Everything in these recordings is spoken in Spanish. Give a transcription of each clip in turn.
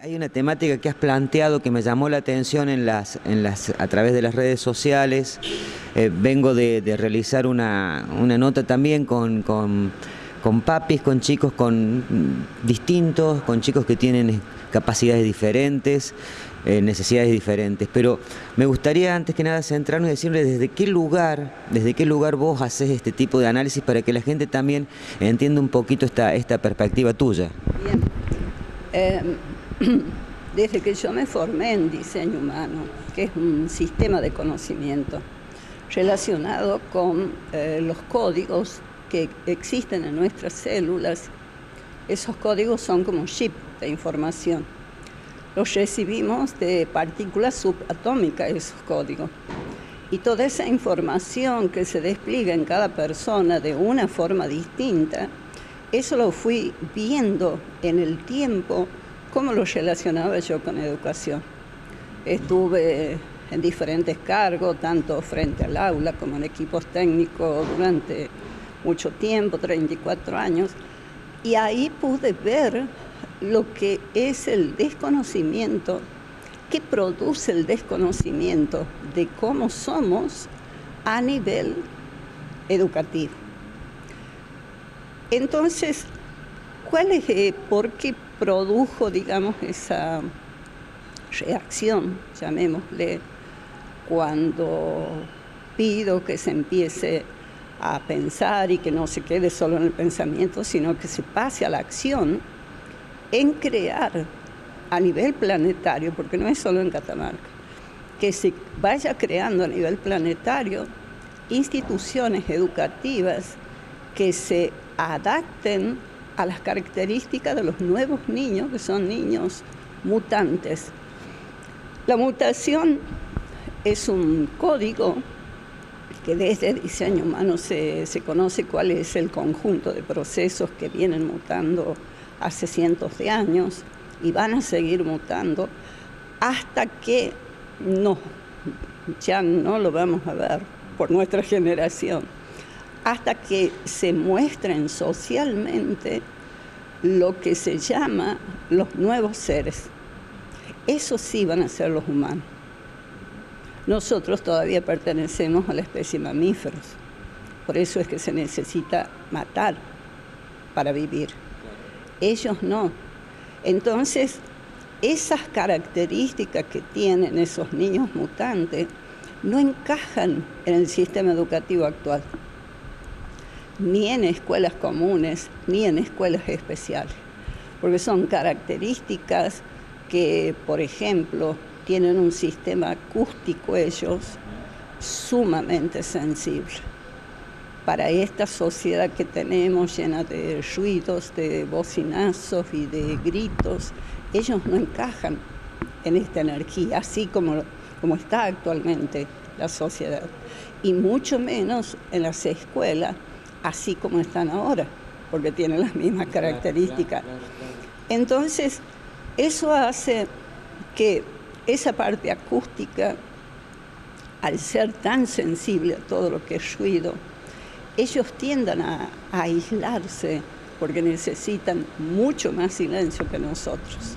Hay una temática que has planteado que me llamó la atención a través de las redes sociales. Vengo de realizar una nota también con papis, con chicos distintos, con chicos que tienen capacidades diferentes, necesidades diferentes. Pero me gustaría antes que nada centrarnos y decirle desde qué lugar vos haces este tipo de análisis para que la gente también entienda un poquito esta perspectiva tuya. Bien. Desde que yo me formé en diseño humano, que es un sistema de conocimiento relacionado con los códigos que existen en nuestras células, esos códigos son como chip de información. Los recibimos de partículas subatómicas, esos códigos. Y toda esa información que se despliega en cada persona de una forma distinta, eso lo fui viendo en el tiempo. ¿Cómo lo relacionaba yo con educación? Estuve en diferentes cargos, tanto frente al aula como en equipos técnicos durante mucho tiempo, 34 años, y ahí pude ver lo que es el desconocimiento, qué produce el desconocimiento de cómo somos a nivel educativo. Entonces, ¿por qué produjo, digamos, esa reacción, llamémosle, cuando pido que se empiece a pensar y que no se quede solo en el pensamiento, sino que se pase a la acción en crear a nivel planetario, porque no es solo en Catamarca, que se vaya creando a nivel planetario instituciones educativas que se adapten a las características de los nuevos niños, que son niños mutantes. La mutación es un código que desde diseño humano se conoce cuál es el conjunto de procesos que vienen mutando hace cientos de años y van a seguir mutando hasta que ya no lo vamos a ver por nuestra generación, hasta que se muestren socialmente lo que se llama los nuevos seres. Esos sí van a ser los humanos. Nosotros todavía pertenecemos a la especie mamíferos. Por eso es que se necesita matar para vivir. Ellos no. Entonces, esas características que tienen esos niños mutantes no encajan en el sistema educativo actual, ni en escuelas comunes, ni en escuelas especiales, porque son características que, por ejemplo, tienen un sistema acústico ellos sumamente sensible. Para esta sociedad que tenemos llena de ruidos, de bocinazos y de gritos, ellos no encajan en esta energía, así como está actualmente la sociedad, y mucho menos en las escuelas, así como están ahora, porque tienen las mismas características. Entonces, eso hace que esa parte acústica, al ser tan sensible a todo lo que es ruido, ellos tiendan a aislarse porque necesitan mucho más silencio que nosotros.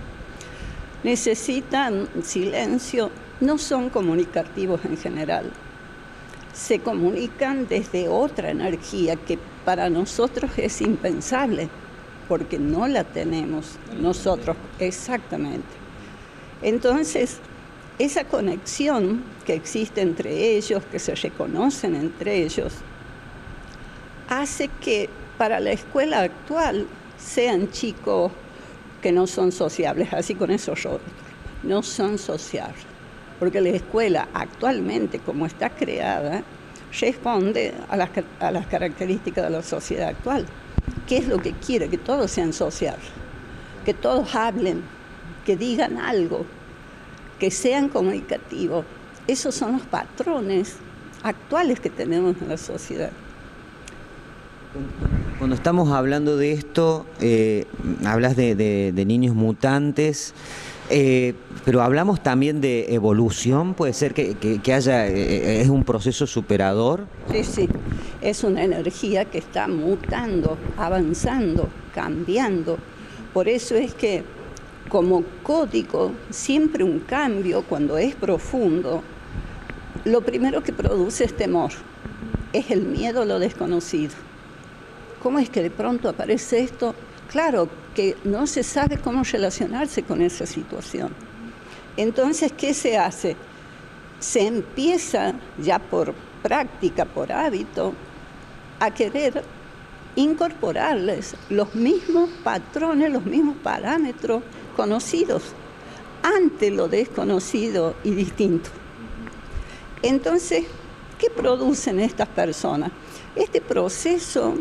Necesitan silencio, no son comunicativos en general. Se comunican desde otra energía que para nosotros es impensable, porque no la tenemos nosotros exactamente. Entonces, esa conexión que existe entre ellos, que se reconocen entre ellos, hace que para la escuela actual sean chicos que no son sociables, así con esos rostros, no son sociables, porque la escuela actualmente, como está creada, responde a las características de la sociedad actual. ¿Qué es lo que quiere? Que todos sean sociables, que todos hablen, que digan algo, que sean comunicativos. Esos son los patrones actuales que tenemos en la sociedad. Cuando estamos hablando de esto, hablas de niños mutantes, pero hablamos también de evolución. ¿Puede ser que haya, es un proceso superador? Sí. Es una energía que está mutando, avanzando, cambiando. Por eso es que como código, siempre un cambio, cuando es profundo, lo primero que produce es temor, es el miedo a lo desconocido. ¿Cómo es que de pronto aparece esto? Claro, que no se sabe cómo relacionarse con esa situación. Entonces, ¿qué se hace? Se empieza, ya por práctica, por hábito, a querer incorporarles los mismos patrones, los mismos parámetros conocidos ante lo desconocido y distinto. Entonces, ¿qué producen estas personas? Este proceso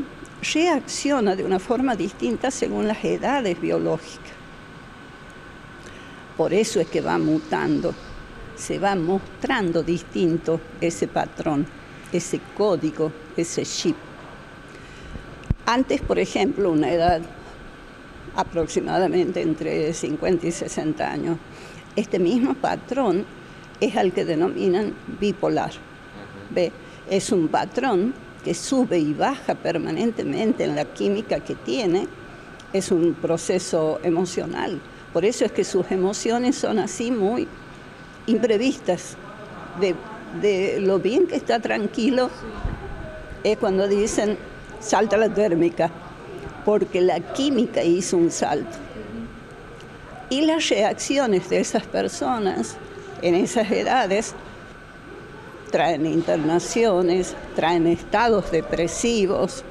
reacciona de una forma distinta según las edades biológicas. Por eso es que va mutando, se va mostrando distinto ese patrón, ese código, ese chip. Antes, por ejemplo, una edad aproximadamente entre 50 y 60 años, este mismo patrón es al que denominan bipolar. ¿Ve? Es un patrón que sube y baja permanentemente en la química que tiene, es un proceso emocional. Por eso es que sus emociones son así muy imprevistas. De lo bien que está tranquilo es cuando dicen salta la térmica, porque la química hizo un salto. Y las reacciones de esas personas en esas edades traen internaciones, traen estados depresivos,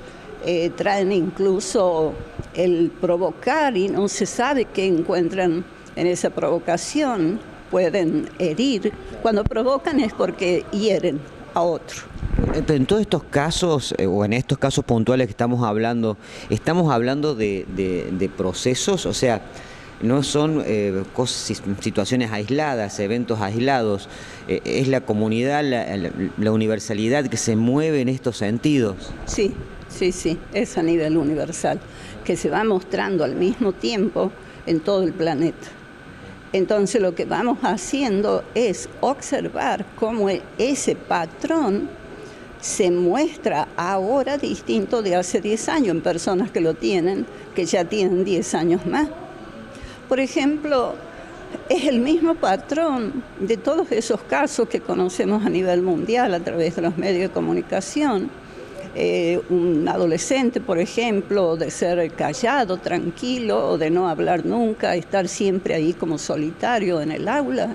traen incluso el provocar y no se sabe qué encuentran en esa provocación, pueden herir. Cuando provocan es porque hieren a otro. Pero en todos estos casos, o en estos casos puntuales que estamos hablando de procesos, o sea, no son situaciones aisladas, eventos aislados, es la comunidad, la universalidad que se mueve en estos sentidos. Sí, es a nivel universal, que se va mostrando al mismo tiempo en todo el planeta. Entonces lo que vamos haciendo es observar cómo ese patrón se muestra ahora distinto de hace 10 años en personas que lo tienen, que ya tienen 10 años más. Por ejemplo, es el mismo patrón de todos esos casos que conocemos a nivel mundial a través de los medios de comunicación. Un adolescente, por ejemplo, de ser callado, tranquilo, o de no hablar nunca, estar siempre ahí como solitario en el aula.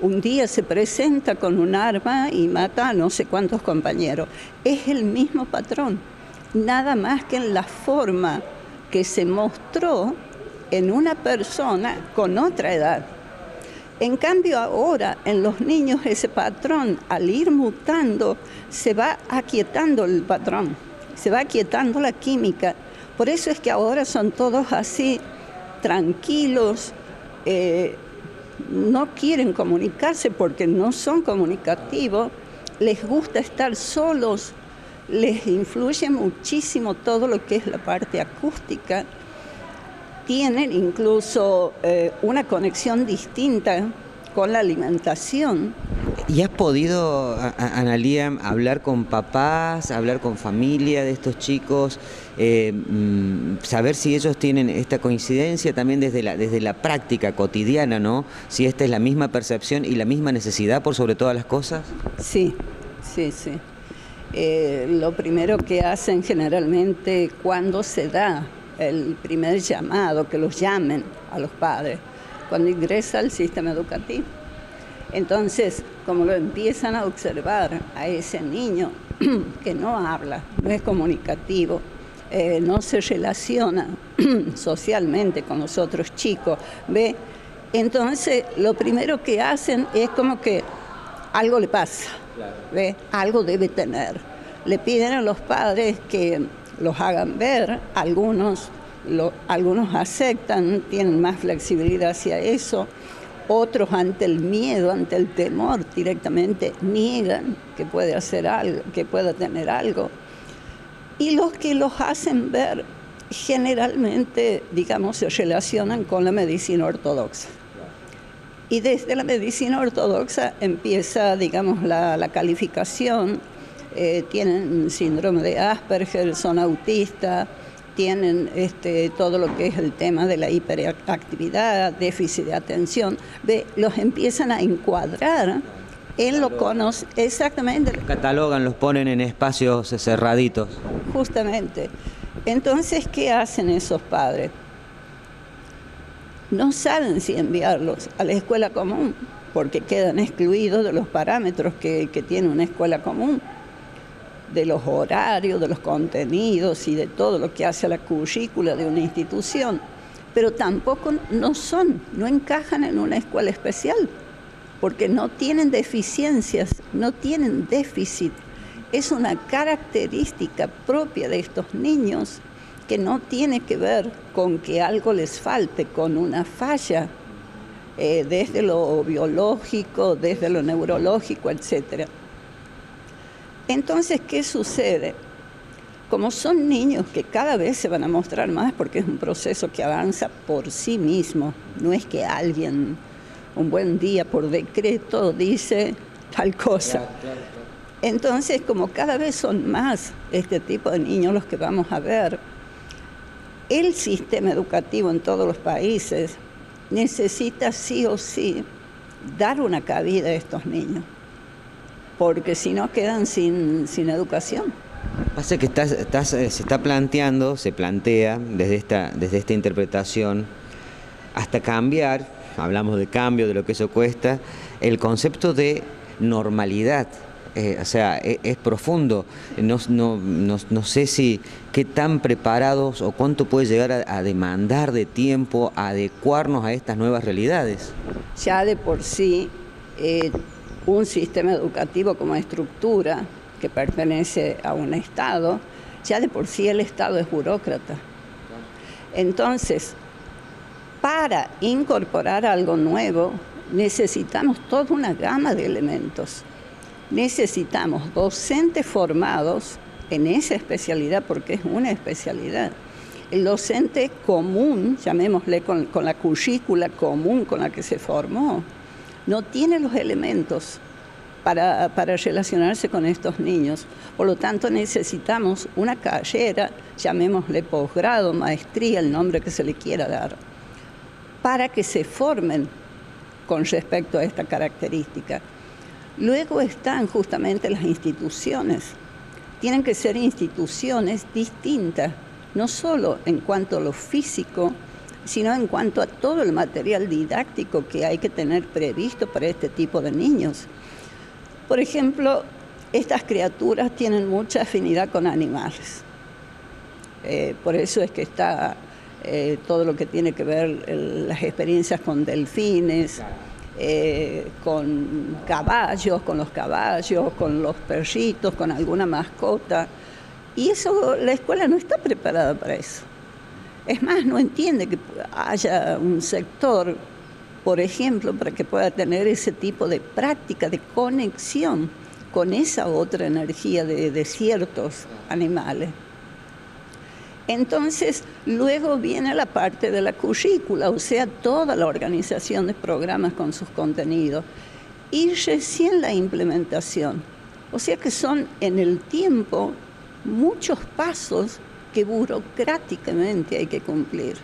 Un día se presenta con un arma y mata a no sé cuántos compañeros. Es el mismo patrón, nada más que en la forma que se mostró en una persona con otra edad. En cambio ahora en los niños ese patrón, al ir mutando, se va aquietando el patrón, se va aquietando la química. Por eso es que ahora son todos así, tranquilos, no quieren comunicarse porque no son comunicativos, les gusta estar solos, les influye muchísimo todo lo que es la parte acústica. Tienen incluso una conexión distinta con la alimentación. ¿Y has podido, Analía, hablar con papás, hablar con familia de estos chicos, saber si ellos tienen esta coincidencia también desde la práctica cotidiana, ¿no? Si esta es la misma percepción y la misma necesidad por sobre todas las cosas? Sí. Lo primero que hacen generalmente cuando se da el primer llamado, que los llamen a los padres, cuando ingresa al sistema educativo. Entonces, como lo empiezan a observar a ese niño que no habla, no es comunicativo, no se relaciona socialmente con los otros chicos, ¿ve? Entonces, lo primero que hacen es como que algo le pasa, ¿ve? Algo debe tener. Le piden a los padres que los hagan ver, algunos aceptan, tienen más flexibilidad hacia eso, otros ante el miedo, ante el temor, directamente niegan que puede hacer algo, que pueda tener algo. Y los que los hacen ver, generalmente, digamos, se relacionan con la medicina ortodoxa. Y desde la medicina ortodoxa empieza, digamos, la calificación tienen síndrome de Asperger, son autistas, tienen todo lo que es el tema de la hiperactividad, déficit de atención, los empiezan a encuadrar en lo conoce exactamente. Los catalogan, los ponen en espacios cerraditos. Justamente. Entonces, ¿qué hacen esos padres? No saben si enviarlos a la escuela común, porque quedan excluidos de los parámetros que tiene una escuela común, de los horarios, de los contenidos y de todo lo que hace a la currícula de una institución, pero tampoco no encajan en una escuela especial, porque no tienen deficiencias, no tienen déficit. Es una característica propia de estos niños que no tiene que ver con que algo les falte, con una falla, desde lo biológico, desde lo neurológico, etc. Entonces, ¿qué sucede? Como son niños que cada vez se van a mostrar más, porque es un proceso que avanza por sí mismo, no es que alguien un buen día por decreto dice tal cosa. Entonces, como cada vez son más este tipo de niños los que vamos a ver, el sistema educativo en todos los países necesita sí o sí dar una cabida a estos niños, porque si no quedan sin educación. Pasa que se plantea desde esta interpretación, hasta cambiar, hablamos de cambio, de lo que eso cuesta, el concepto de normalidad. O sea, es profundo. No sé qué tan preparados o cuánto puede llegar a demandar de tiempo adecuarnos a estas nuevas realidades. Ya de por sí, un sistema educativo como estructura que pertenece a un Estado, ya de por sí el Estado es burócrata. Entonces, para incorporar algo nuevo, necesitamos toda una gama de elementos. Necesitamos docentes formados en esa especialidad, porque es una especialidad. El docente común, llamémosle con la currícula común con la que se formó, no tiene los elementos para relacionarse con estos niños. Por lo tanto, necesitamos una carrera, llamémosle posgrado, maestría, el nombre que se le quiera dar, para que se formen con respecto a esta característica. Luego están justamente las instituciones. Tienen que ser instituciones distintas, no solo en cuanto a lo físico, sino en cuanto a todo el material didáctico que hay que tener previsto para este tipo de niños. Por ejemplo, estas criaturas tienen mucha afinidad con animales. Por eso es que está todo lo que tiene que ver las experiencias con delfines, con caballos, con los perritos, con alguna mascota. Y eso, la escuela no está preparada para eso. Es más, no entiende que haya un sector, por ejemplo, para que pueda tener ese tipo de práctica, de conexión con esa otra energía de ciertos animales. Entonces, luego viene la parte de la currícula, o sea, toda la organización de programas con sus contenidos. Y recién la implementación. O sea que son en el tiempo muchos pasos que burocráticamente hay que cumplir.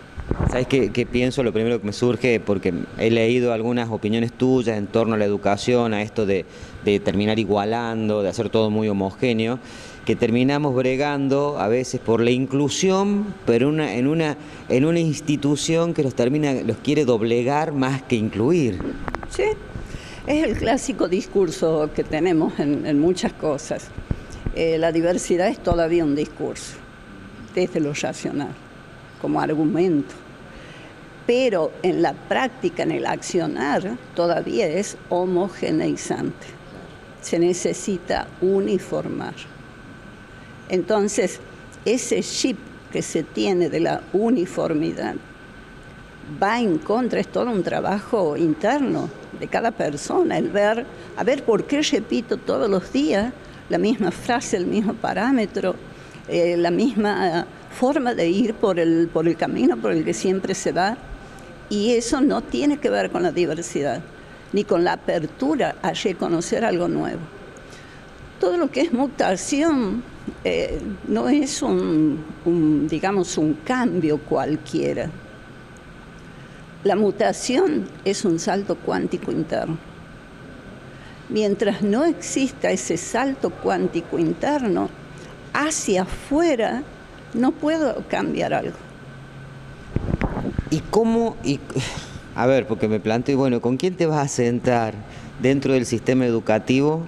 ¿Sabes qué pienso? Lo primero que me surge, porque he leído algunas opiniones tuyas en torno a la educación, a esto de terminar igualando, de hacer todo muy homogéneo, que terminamos bregando a veces por la inclusión, pero en una institución que los quiere doblegar más que incluir. Sí, es el clásico discurso que tenemos en muchas cosas. La diversidad es todavía un discurso, desde lo racional, como argumento. Pero en la práctica, en el accionar, todavía es homogeneizante. Se necesita uniformar. Entonces, ese chip que se tiene de la uniformidad va en contra, es todo un trabajo interno de cada persona, el ver, a ver por qué repito todos los días la misma frase, el mismo parámetro, la misma forma de ir por el camino por el que siempre se va. Y eso no tiene que ver con la diversidad, ni con la apertura a reconocer algo nuevo. Todo lo que es mutación no es digamos, un cambio cualquiera. La mutación es un salto cuántico interno. Mientras no exista ese salto cuántico interno, hacia afuera no puedo cambiar algo. ¿Y cómo? A ver, porque me planteo, bueno, ¿con quién te vas a sentar dentro del sistema educativo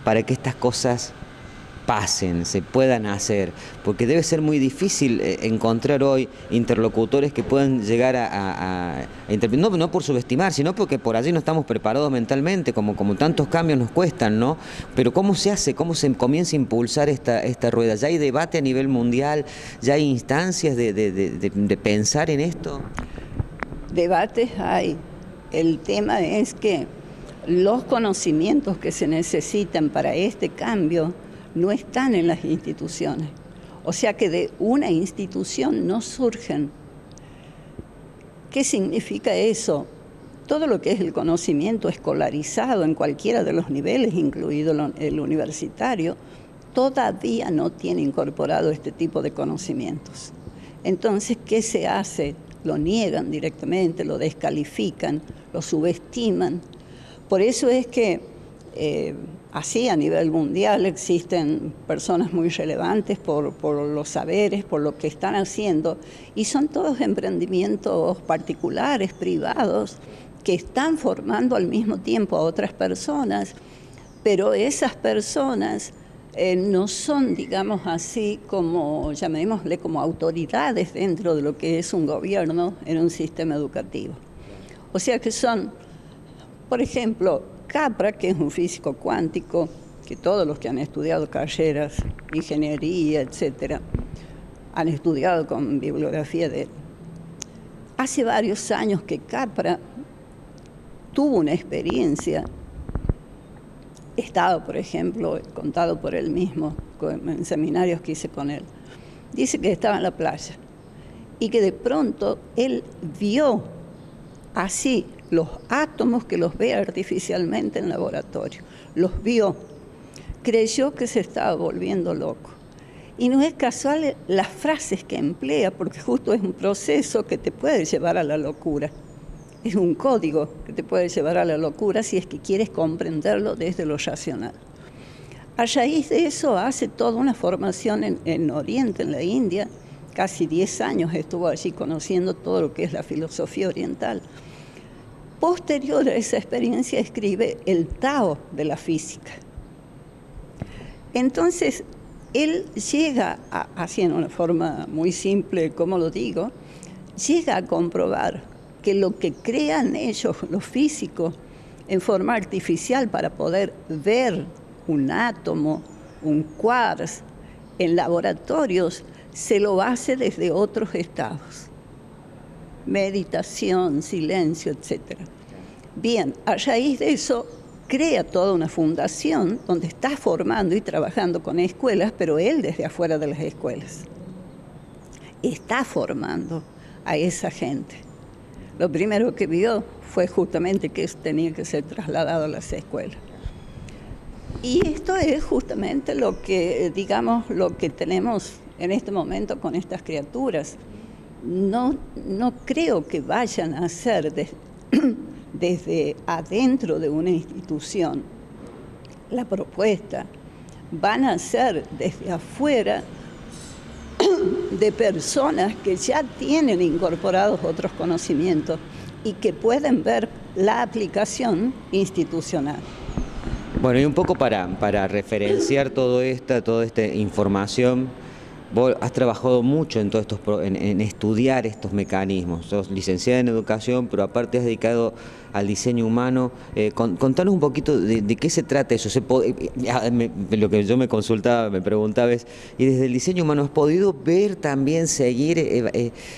para que estas cosas pasen, se puedan hacer? Porque debe ser muy difícil encontrar hoy interlocutores que puedan llegar a interpretar, no por subestimar, sino porque por allí no estamos preparados mentalmente, como tantos cambios nos cuestan, ¿no? Pero ¿cómo se hace? ¿Cómo se comienza a impulsar esta rueda? ¿Ya hay debate a nivel mundial? ¿Ya hay instancias de pensar en esto? Debates hay. El tema es que los conocimientos que se necesitan para este cambio no están en las instituciones. O sea que de una institución no surgen. ¿Qué significa eso? Todo lo que es el conocimiento escolarizado en cualquiera de los niveles, incluido el universitario, todavía no tiene incorporado este tipo de conocimientos. Entonces, ¿qué se hace? Lo niegan directamente, lo descalifican, lo subestiman. Por eso es que así a nivel mundial existen personas muy relevantes por los saberes, por lo que están haciendo, y son todos emprendimientos particulares, privados, que están formando al mismo tiempo a otras personas, pero esas personas no son, digamos así, como, llamémosle, como autoridades dentro de lo que es un gobierno en un sistema educativo. O sea que son, por ejemplo, Capra, que es un físico cuántico, que todos los que han estudiado carreras, ingeniería, etcétera, han estudiado con bibliografía de él. Hace varios años que Capra tuvo una experiencia. Estado, por ejemplo, contado por él mismo en seminarios que hice con él. Dice que estaba en la playa y que de pronto él vio así los átomos que los ve artificialmente en laboratorio. Los vio, creyó que se estaba volviendo loco. Y no es casual las frases que emplea, porque justo es un proceso que te puede llevar a la locura. Es un código que te puede llevar a la locura si es que quieres comprenderlo desde lo racional. A raíz de eso hace toda una formación en Oriente, en la India. Casi 10 años estuvo allí conociendo todo lo que es la filosofía oriental. Posterior a esa experiencia escribe el Tao de la física. Entonces, él llega, así en una forma muy simple, como lo digo, llega a comprobar que lo que crean ellos, los físicos, en forma artificial para poder ver un átomo, un quarks, en laboratorios, se lo hace desde otros estados. Meditación, silencio, etc. Bien, a raíz de eso, crea toda una fundación donde está formando y trabajando con escuelas, pero él desde afuera de las escuelas. Está formando a esa gente. Lo primero que vio fue justamente que tenía que ser trasladado a las escuelas. Y esto es justamente lo que, digamos, lo que tenemos en este momento con estas criaturas. No creo que vayan a ser desde adentro de una institución la propuesta. Van a ser desde afuera de personas que ya tienen incorporados otros conocimientos y que pueden ver la aplicación institucional. Bueno, y un poco para referenciar toda esta información, vos has trabajado mucho en en estudiar estos mecanismos. Sos licenciada en educación, pero aparte has dedicado al diseño humano. Contanos un poquito de qué se trata eso. Lo que yo me consultaba, me preguntaba es, ¿y desde el diseño humano has podido ver también, seguir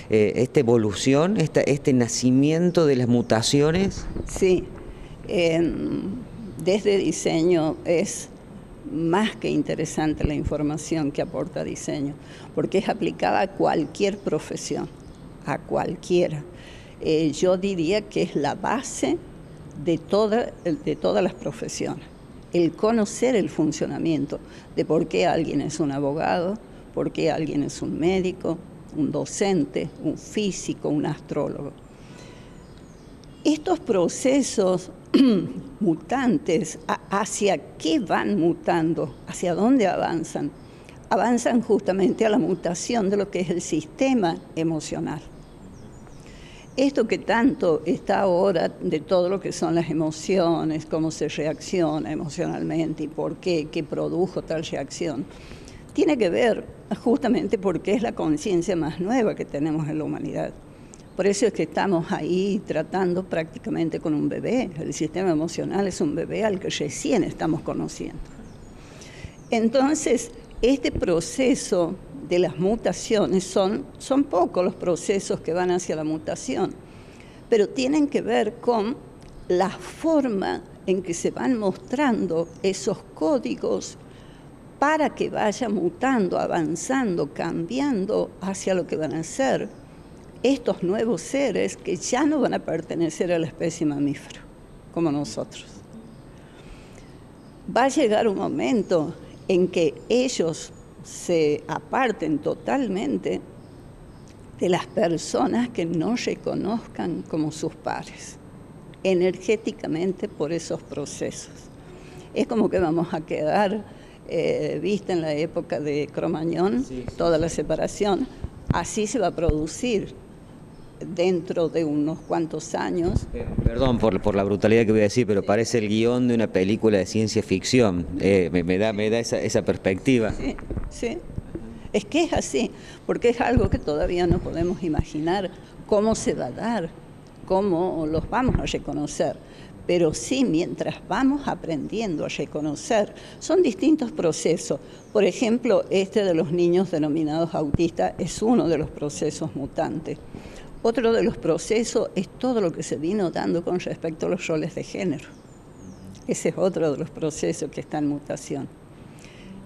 esta evolución, este nacimiento de las mutaciones? Sí. Desde diseño es más que interesante la información que aporta diseño, porque es aplicada a cualquier profesión, a cualquiera. Yo diría que es la base de todas las profesiones. el conocer el funcionamiento de por qué alguien es un abogado, por qué alguien es un médico, un docente, un físico, un astrólogo. Estos procesos mutantes, ¿hacia qué van mutando? ¿Hacia dónde avanzan? Avanzan justamente a la mutación de lo que es el sistema emocional. Esto que tanto está ahora de todo lo que son las emociones, cómo se reacciona emocionalmente y por qué produjo tal reacción, tiene que ver justamente porque es la conciencia más nueva que tenemos en la humanidad. Por eso es que estamos ahí tratando prácticamente con un bebé. El sistema emocional es un bebé al que recién estamos conociendo. Entonces, este proceso de las mutaciones son pocos los procesos que van hacia la mutación, pero tienen que ver con la forma en que se van mostrando esos códigos para que vaya mutando, avanzando, cambiando hacia lo que van a ser estos nuevos seres que ya no van a pertenecer a la especie mamífero, como nosotros. Va a llegar un momento en que ellos se aparten totalmente de las personas que no reconozcan como sus pares, energéticamente por esos procesos. Es como que vamos a quedar, vista en la época de Cromañón, sí, toda la separación, así se va a producir dentro de unos cuantos años. Perdón por la brutalidad que voy a decir, pero parece el guión de una película de ciencia ficción. Me da esa perspectiva. Sí, sí. Es que es así, porque es algo que todavía no podemos imaginar cómo se va a dar, cómo los vamos a reconocer. Pero sí, mientras vamos aprendiendo a reconocer, son distintos procesos. Por ejemplo, este de los niños denominados autistas es uno de los procesos mutantes. Otro de los procesos es todo lo que se vino dando con respecto a los roles de género. Ese es otro de los procesos que está en mutación.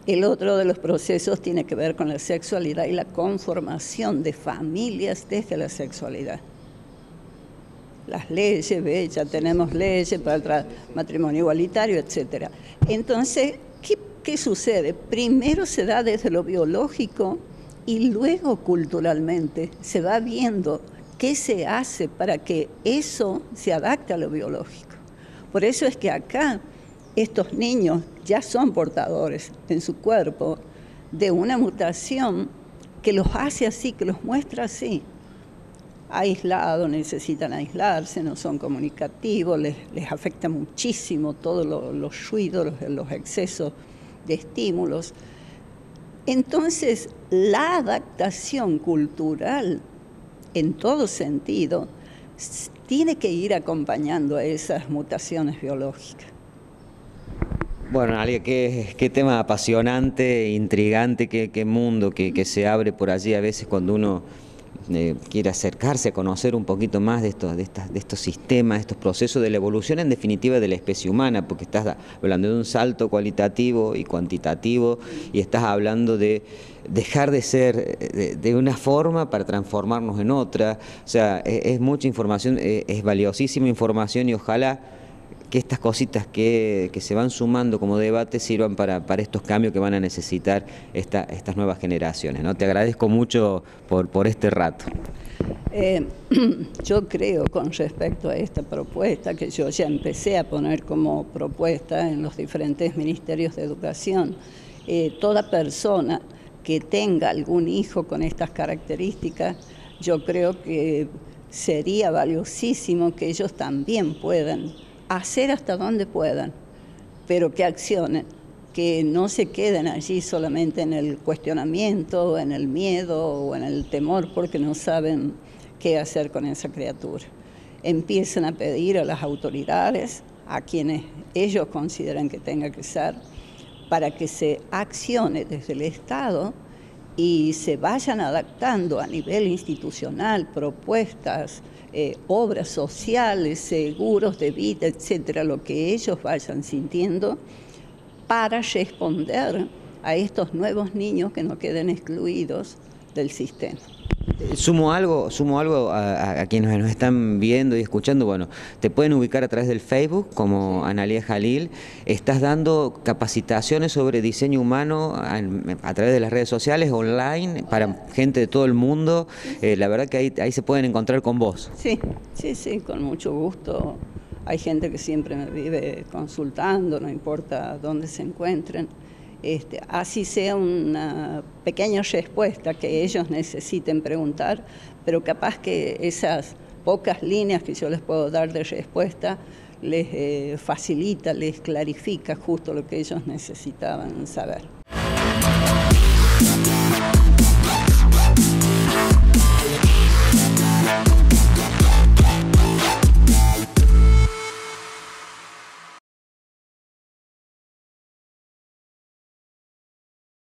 El otro de los procesos tiene que ver con la sexualidad y la conformación de familias desde la sexualidad. Las leyes, ya tenemos leyes para el matrimonio igualitario, etc. Entonces, ¿qué sucede? Primero se da desde lo biológico y luego culturalmente se va viendo qué se hace para que eso se adapte a lo biológico. Por eso es que acá estos niños ya son portadores en su cuerpo de una mutación que los hace así, que los muestra así. Aislados, necesitan aislarse, no son comunicativos, les afecta muchísimo todos los ruidos, los excesos de estímulos. Entonces, la adaptación cultural, en todo sentido, tiene que ir acompañando a esas mutaciones biológicas. Bueno, Analia, qué tema apasionante, intrigante, qué mundo que se abre por allí a veces cuando uno quiere acercarse a conocer un poquito más de estos sistemas, de estos procesos de la evolución en definitiva de la especie humana, porque estás hablando de un salto cualitativo y cuantitativo y estás hablando de dejar de ser de una forma para transformarnos en otra. O sea, es mucha información, es valiosísima información y ojalá que estas cositas que se van sumando como debate sirvan para estos cambios que van a necesitar estas nuevas generaciones, ¿no? Te agradezco mucho por este rato. Yo creo con respecto a esta propuesta, que yo ya empecé a poner como propuesta en los diferentes ministerios de educación, toda persona que tenga algún hijo con estas características, yo creo que sería valiosísimo que ellos también puedan hacer hasta donde puedan, pero que accionen, que no se queden allí solamente en el cuestionamiento, en el miedo o en el temor porque no saben qué hacer con esa criatura. Empiecen a pedir a las autoridades, a quienes ellos consideran que tenga que ser, para que se accione desde el Estado y se vayan adaptando a nivel institucional propuestas, obras sociales, seguros de vida, etcétera, lo que ellos vayan sintiendo para responder a estos nuevos niños que no queden excluidos del sistema. Sumo algo a quienes nos están viendo y escuchando. Bueno, te pueden ubicar a través del Facebook como Analía Jalil. Estás dando capacitaciones sobre diseño humano a través de las redes sociales, online, para gente de todo el mundo. La verdad que ahí se pueden encontrar con vos. Sí, con mucho gusto. Hay gente que siempre me vive consultando, no importa dónde se encuentren. Así sea una pequeña respuesta que ellos necesiten preguntar, pero capaz que esas pocas líneas que yo les puedo dar de respuesta les facilita, les clarifica justo lo que ellos necesitaban saber.